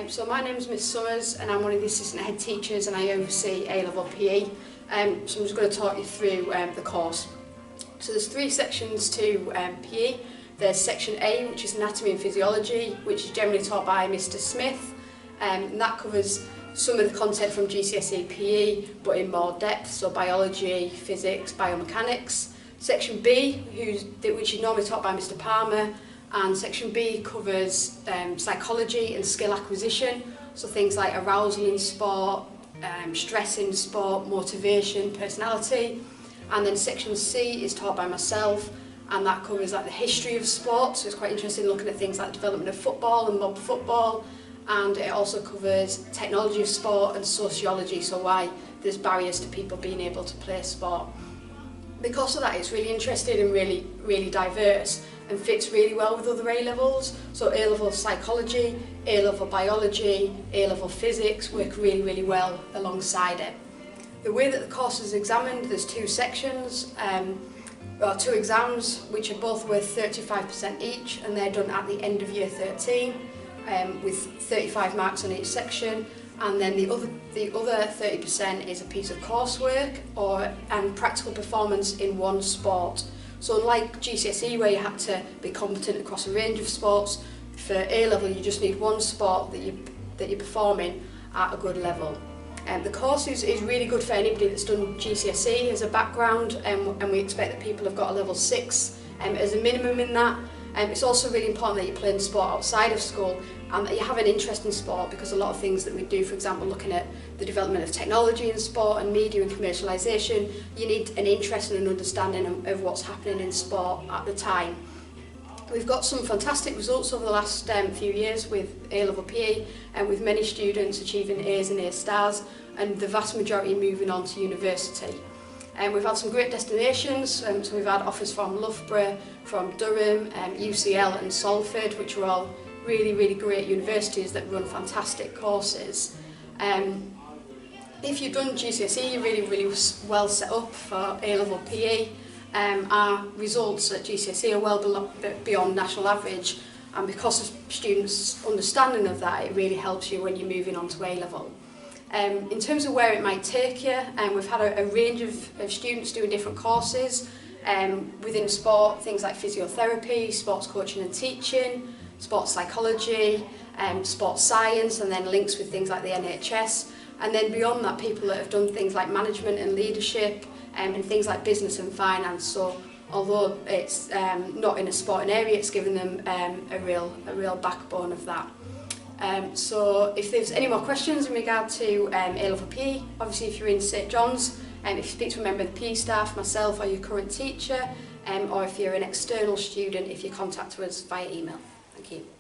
So my name is Miss Summers and I'm one of the assistant head teachers and I oversee A-level PE. So I'm just going to talk you through the course. So there's 3 sections to PE. There's section A, which is anatomy and physiology, which is generally taught by Mr. Smith. And that covers some of the content from GCSE PE, but in more depth, so biology, physics, biomechanics. Section B, which is normally taught by Mr. Palmer, and section B covers psychology and skill acquisition, so things like arousal in sport, stress in sport, motivation, personality. And then section C is taught by myself, and that covers like the history of sport, so it's quite interesting looking at things like development of football and mob football, and it also covers technology of sport and sociology, so why there's barriers to people being able to play sport. Because of that, it's really interesting and really diverse and fits really well with other A-levels. So A-level psychology, A-level biology, A-level physics work really well alongside it. The way that the course is examined, there's 2 sections, or 2 exams, which are both worth 35% each, and they're done at the end of year 13, with 35 marks on each section. And then the other 30% is a piece of coursework and practical performance in one sport. So unlike GCSE, where you had to be competent across a range of sports, for A-level you just need one sport that you're performing at a good level. The course is really good for anybody that's done GCSE as a background, and we expect that people have got a level 6 as a minimum in that. It's also really important that you're playing sport outside of school and that you have an interest in sport, because a lot of things that we do, for example, looking at the development of technology in sport and media and commercialisation, you need an interest and an understanding of what's happening in sport at the time. We've got some fantastic results over the last few years with A-level PE, and with many students achieving A's and A stars, and the vast majority moving on to university. We've had some great destinations, so we've had offers from Loughborough, from Durham, UCL and Salford, which are all really great universities that run fantastic courses. If you've done GCSE, you're really well set up for A-level PE. Our results at GCSE are well beyond national average, and because of students' understanding of that, it really helps you when you're moving on to A-level. In terms of where it might take you, we've had a range of students doing different courses within sport, things like physiotherapy, sports coaching and teaching, sports psychology, sports science, and then links with things like the NHS. And then beyond that, people that have done things like management and leadership, and things like business and finance. So although it's not in a sporting area, it's given them a real backbone of that. So if there's any more questions in regard to A-level PE, obviously if you're in St John's, if you speak to a member of the PE staff, myself or your current teacher, or if you're an external student, if you contact us via email. Thank you.